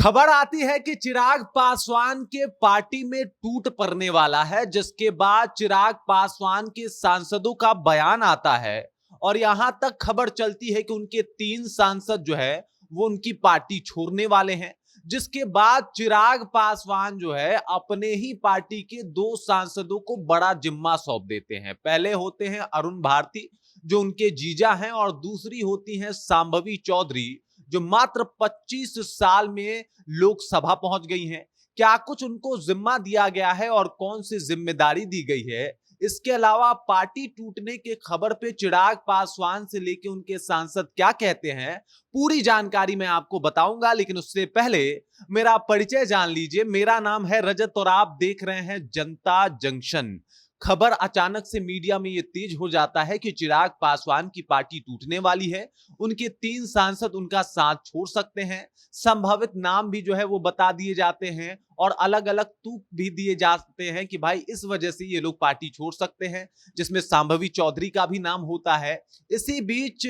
खबर आती है कि चिराग पासवान के पार्टी में टूट पड़ने वाला है, जिसके बाद चिराग पासवान के सांसदों का बयान आता है और यहां तक खबर चलती है कि उनके 3 सांसद जो है वो उनकी पार्टी छोड़ने वाले हैं। जिसके बाद चिराग पासवान जो है अपने ही पार्टी के 2 सांसदों को बड़ा जिम्मा सौंप देते हैं। पहले होते हैं अरुण भारती जो उनके जीजा हैं और दूसरी होती हैं शांभवी चौधरी जो मात्र 25 साल में लोकसभा पहुंच गई हैं। क्या कुछ उनको जिम्मा दिया गया है और कौन सी जिम्मेदारी दी गई है? इसके अलावा पार्टी टूटने के खबर पे चिराग पासवान से लेके उनके सांसद क्या कहते हैं, पूरी जानकारी मैं आपको बताऊंगा। लेकिन उससे पहले मेरा परिचय जान लीजिए। मेरा नाम है रजत और आप देख रहे हैं जनता जंक्शन। खबर अचानक से मीडिया में ये तेज हो जाता है कि चिराग पासवान की पार्टी टूटने वाली है, उनके 3 सांसद उनका साथ छोड़ सकते हैं। संभावित नाम भी जो है वो बता दिए जाते हैं और अलग अलग तूक भी दिए जाते हैं कि भाई इस वजह से ये लोग पार्टी छोड़ सकते हैं, जिसमें शांभवी चौधरी का भी नाम होता है। इसी बीच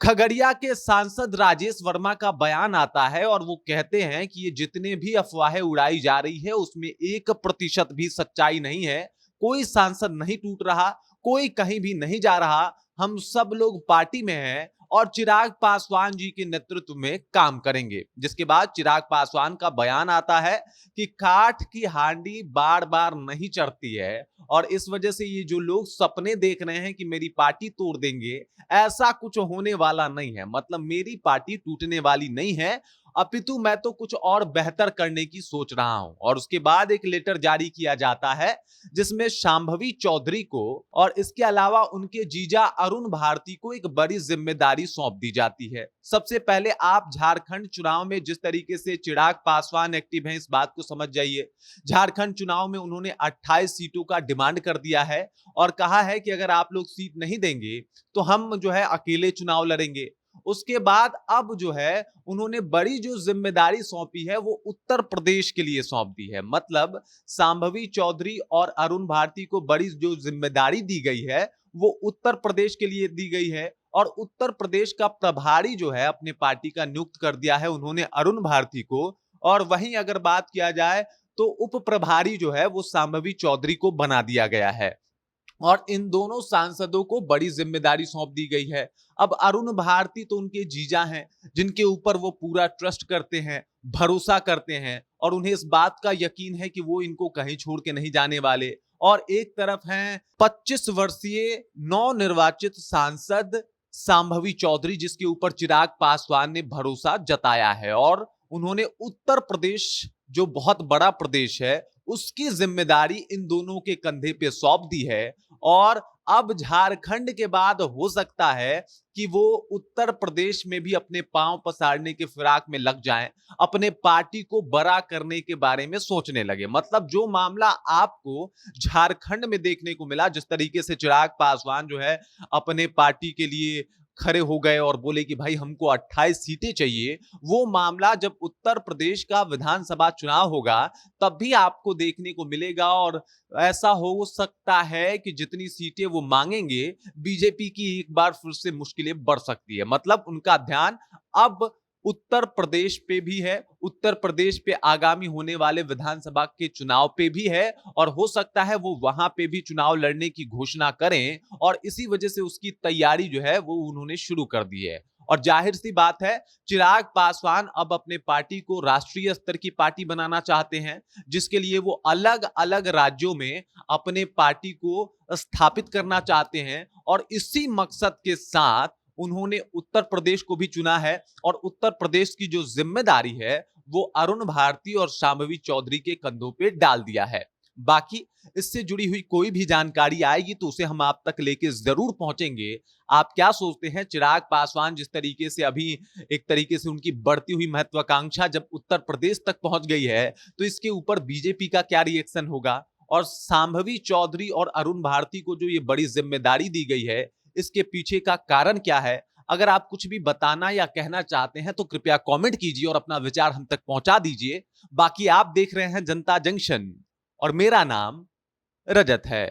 खगड़िया के सांसद राजेश वर्मा का बयान आता है और वो कहते हैं कि ये जितने भी अफवाहें उड़ाई जा रही है उसमें 1% भी सच्चाई नहीं है। कोई सांसद नहीं टूट रहा, कोई कहीं भी नहीं जा रहा, हम सब लोग पार्टी में हैं और चिराग पासवान जी के नेतृत्व में काम करेंगे। जिसके बाद चिराग पासवान का बयान आता है कि काठ की हांडी बार बार नहीं चढ़ती है और इस वजह से ये जो लोग सपने देख रहे हैं कि मेरी पार्टी तोड़ देंगे, ऐसा कुछ होने वाला नहीं है। मतलब मेरी पार्टी टूटने वाली नहीं है, अपितु मैं तो कुछ और बेहतर करने की सोच रहा हूं। और उसके बाद एक लेटर जारी किया जाता है जिसमें शांभवी चौधरी को और इसके अलावा उनके जीजा अरुण भारती को एक बड़ी जिम्मेदारी सौंप दी जाती है। सबसे पहले आप झारखंड चुनाव में जिस तरीके से चिराग पासवान एक्टिव हैं, इस बात को समझ जाइए। झारखंड चुनाव में उन्होंने 28 सीटों का डिमांड कर दिया है और कहा है कि अगर आप लोग सीट नहीं देंगे तो हम जो है अकेले चुनाव लड़ेंगे। उसके बाद अब जो है उन्होंने बड़ी जो जिम्मेदारी सौंपी है वो उत्तर प्रदेश के लिए सौंप दी है। मतलब शांभवी चौधरी और अरुण भारती को बड़ी जो जिम्मेदारी दी गई है वो उत्तर प्रदेश के लिए दी गई है और उत्तर प्रदेश का प्रभारी जो है अपने पार्टी का नियुक्त कर दिया है उन्होंने अरुण भारती को। और वहीं अगर बात किया जाए तो उप प्रभारी जो है वो शांभवी चौधरी को बना दिया गया है और इन दोनों सांसदों को बड़ी जिम्मेदारी सौंप दी गई है। अब अरुण भारती तो उनके जीजा हैं जिनके ऊपर वो पूरा ट्रस्ट करते हैं, भरोसा करते हैं और उन्हें इस बात का यकीन है कि वो इनको कहीं छोड़ के नहीं जाने वाले। और एक तरफ हैं 25 वर्षीय नवनिर्वाचित सांसद शांभवी चौधरी जिसके ऊपर चिराग पासवान ने भरोसा जताया है और उन्होंने उत्तर प्रदेश जो बहुत बड़ा प्रदेश है उसकी जिम्मेदारी इन दोनों के कंधे पे सौंप दी है। और अब झारखंड के बाद हो सकता है कि वो उत्तर प्रदेश में भी अपने पांव पसारने के फिराक में लग जाएं, अपने पार्टी को बड़ा करने के बारे में सोचने लगे। मतलब जो मामला आपको झारखंड में देखने को मिला, जिस तरीके से चिराग पासवान जो है अपने पार्टी के लिए खड़े हो गए और बोले कि भाई हमको 28 सीटें चाहिए, वो मामला जब उत्तर प्रदेश का विधानसभा चुनाव होगा तब भी आपको देखने को मिलेगा। और ऐसा हो सकता है कि जितनी सीटें वो मांगेंगे बीजेपी की एक बार फिर से मुश्किलें बढ़ सकती है। मतलब उनका ध्यान अब उत्तर प्रदेश पे भी है, उत्तर प्रदेश पे आगामी होने वाले विधानसभा के चुनाव पे भी है और हो सकता है वो वहां पे भी चुनाव लड़ने की घोषणा करें और इसी वजह से उसकी तैयारी जो है वो उन्होंने शुरू कर दी है। और जाहिर सी बात है चिराग पासवान अब अपने पार्टी को राष्ट्रीय स्तर की पार्टी बनाना चाहते हैं, जिसके लिए वो अलग अलग राज्यों में अपने पार्टी को स्थापित करना चाहते हैं और इसी मकसद के साथ उन्होंने उत्तर प्रदेश को भी चुना है और उत्तर प्रदेश की जो जिम्मेदारी है वो अरुण भारती और शांभवी चौधरी के कंधों पे डाल दिया है। बाकी इससे जुड़ी हुई कोई भी जानकारी आएगी तो उसे हम आप तक लेके जरूर पहुंचेंगे। आप क्या सोचते हैं, चिराग पासवान जिस तरीके से अभी एक तरीके से उनकी बढ़ती हुई महत्वाकांक्षा जब उत्तर प्रदेश तक पहुंच गई है तो इसके ऊपर बीजेपी का क्या रिएक्शन होगा? और शांभवी चौधरी और अरुण भारती को जो ये बड़ी जिम्मेदारी दी गई है इसके पीछे का कारण क्या है? अगर आप कुछ भी बताना या कहना चाहते हैं तो कृपया कमेंट कीजिए और अपना विचार हम तक पहुंचा दीजिए। बाकी आप देख रहे हैं जनता जंक्शन और मेरा नाम रजत है।